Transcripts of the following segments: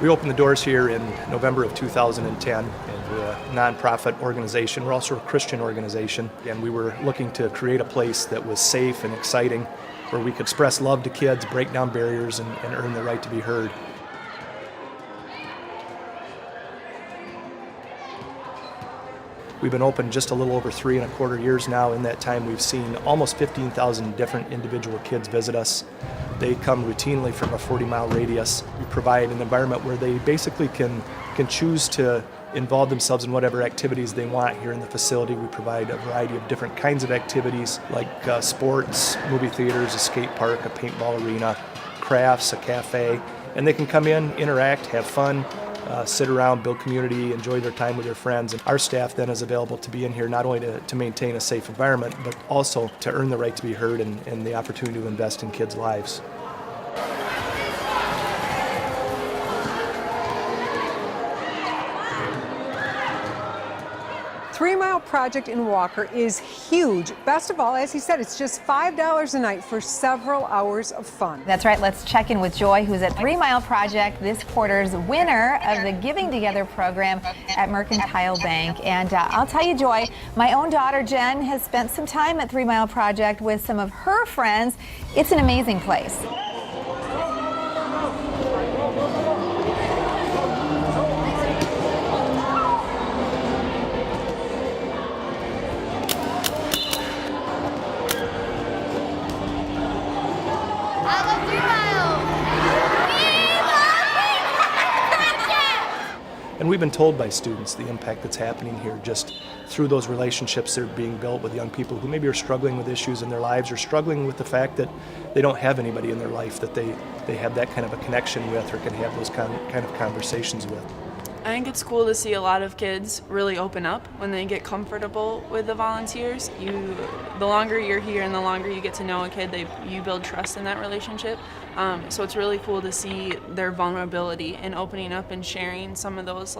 We opened the doors here in November of 2010, and we're a nonprofit organization. We're also a Christian organization, and we were looking to create a place that was safe and exciting, where we could express love to kids, break down barriers, and earn the right to be heard. We've been open just a little over 3¼ years now. In that time, we've seen almost 15,000 different individual kids visit us. They come routinely from a 40-mile radius. We provide an environment where they basically can choose to involve themselves in whatever activities they want here in the facility. We provide a variety of different kinds of activities like sports, movie theaters, a skate park, a paintball arena, crafts, a cafe, and they can come in, interact, have fun, sit around, build community, enjoy their time with their friends. And our staff then is available to be in here not only to maintain a safe environment, but also to earn the right to be heard and the opportunity to invest in kids' lives. 3 Mile Project in Walker is huge. Best of all, as he said, it's just $5 a night for several hours of fun. That's right. Let's check in with Joy, who's at 3 Mile Project, this quarter's winner of the Giving Together program at Mercantile Bank. And I'll tell you, Joy, my own daughter, Jen, has spent some time at 3 Mile Project with some of her friends. It's an amazing place. And we've been told by students the impact that's happening here just through those relationships that are being built with young people who maybe are struggling with issues in their lives or struggling with the fact that they don't have anybody in their life that they have that kind of a connection with or can have those kind of conversations with. I think it's cool to see a lot of kids really open up when they get comfortable with the volunteers. The longer you're here and the longer you get to know a kid, you build trust in that relationship. So it's really cool to see their vulnerability and opening up and sharing some of those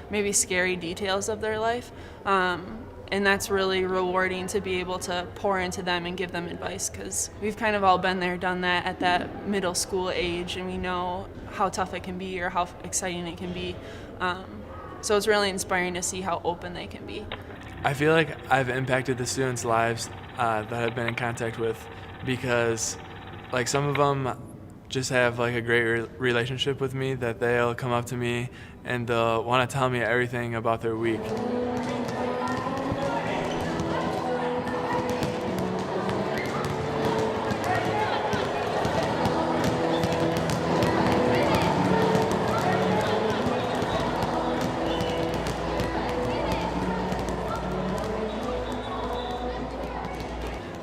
maybe scary details of their life. And that's really rewarding to be able to pour into them and give them advice, because we've kind of all been there, done that at that middle school age, and we know how tough it can be or how exciting it can be. So it's really inspiring to see how open they can be. I feel like I've impacted the students' lives that I've been in contact with, because some of them just have a great relationship with me, that they'll come up to me and they'll want to tell me everything about their week.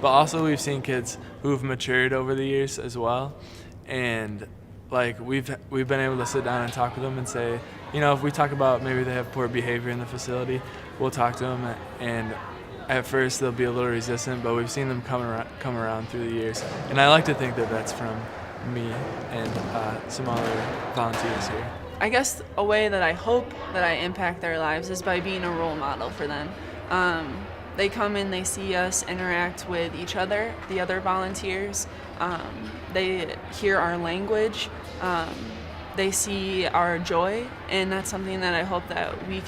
But also we've seen kids who've matured over the years as well, and we've been able to sit down and talk with them and say, if we talk about maybe they have poor behavior in the facility, we'll talk to them, and at first they'll be a little resistant, but we've seen them come around through the years. And I like to think that that's from me and some other volunteers here. I guess a way that I hope that I impact their lives is by being a role model for them. They come in, they see us interact with each other, the other volunteers. They hear our language. They see our joy, and that's something that I hope that we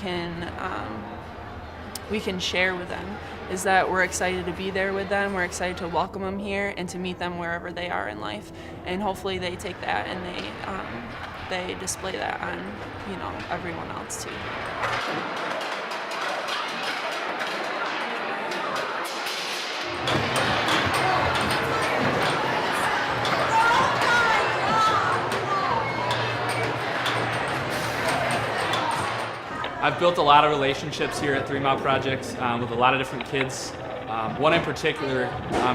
can share with them, is that we're excited to be there with them, we're excited to welcome them here and to meet them wherever they are in life. And hopefully they take that and they display that on everyone else too. I've built a lot of relationships here at 3 Mile Project with a lot of different kids. One in particular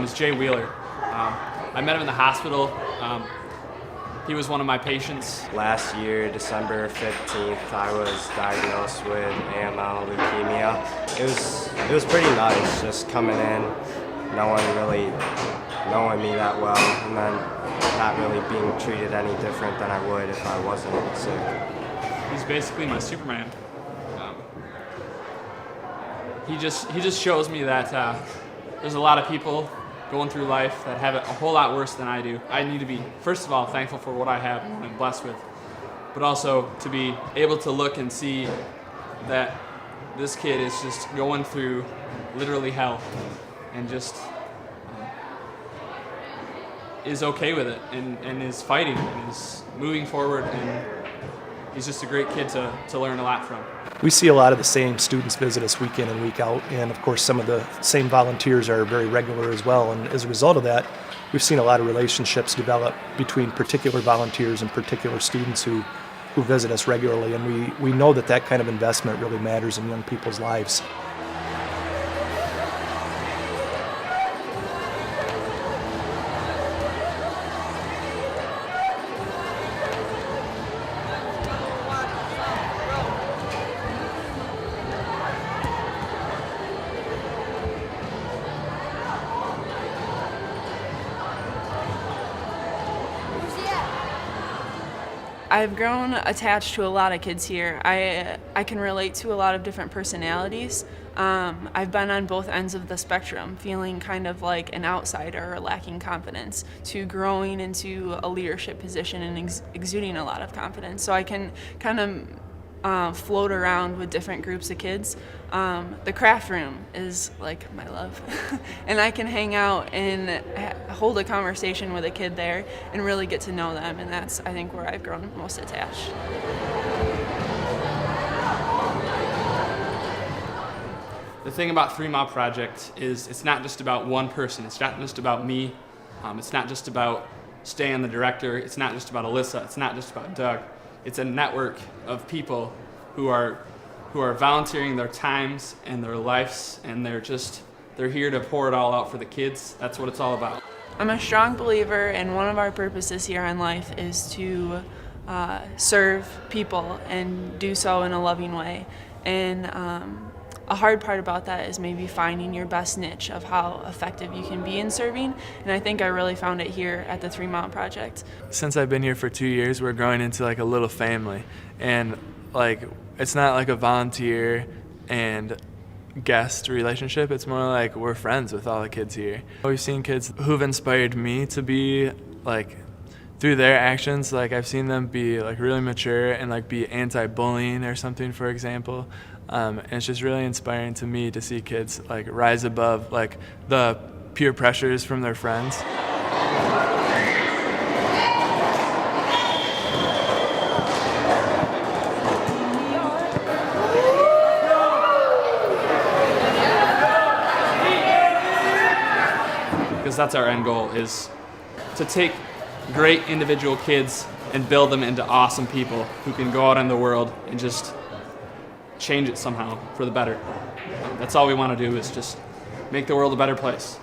is Jay Wheeler. I met him in the hospital. He was one of my patients. Last year, December 15th, I was diagnosed with AML leukemia. It was pretty nice just coming in, no one really knowing me that well, and then not really being treated any different than I would if I wasn't sick. He's basically my Superman. He just shows me that there's a lot of people going through life that have it a whole lot worse than I do. I need to be, first of all, thankful for what I have and what I'm blessed with, but also to be able to look and see that this kid is just going through literally hell and just is okay with it and is fighting and is moving forward, and he's just a great kid to learn a lot from. We see a lot of the same students visit us week in and week out, and of course some of the same volunteers are very regular as well, and as a result of that, we've seen a lot of relationships develop between particular volunteers and particular students who visit us regularly, and we know that that kind of investment really matters in young people's lives. I've grown attached to a lot of kids here. I can relate to a lot of different personalities. I've been on both ends of the spectrum, feeling kind of like an outsider or lacking confidence, to growing into a leadership position and exuding a lot of confidence. So I can kind of float around with different groups of kids. The craft room is like my love. And I can hang out and hold a conversation with a kid there and really get to know them, and that's, I think, where I've grown most attached. The thing about 3 Mile Project is it's not just about one person. It's not just about me. It's not just about Stan, the director. It's not just about Alyssa. It's not just about Doug. It's a network of people who are volunteering their times and their lives, and they're here to pour it all out for the kids. That's what it's all about. I'm a strong believer, and one of our purposes here on Life is to serve people and do so in a loving way. And a hard part about that is maybe finding your best niche of how effective you can be in serving, and I think I really found it here at the 3 Mile Project. Since I've been here for 2 years, we're growing into like a little family, and like it's not like a volunteer and guest relationship. It's more like we're friends with all the kids here. We've seen kids who've inspired me to be like, through their actions, like I've seen them be like really mature and like be anti-bullying or something, for example. And it's just really inspiring to me to see kids like rise above like the peer pressures from their friends. Because that's our end goal, is to take great individual kids and build them into awesome people who can go out in the world and just change it somehow for the better. That's all we want to do, is just make the world a better place.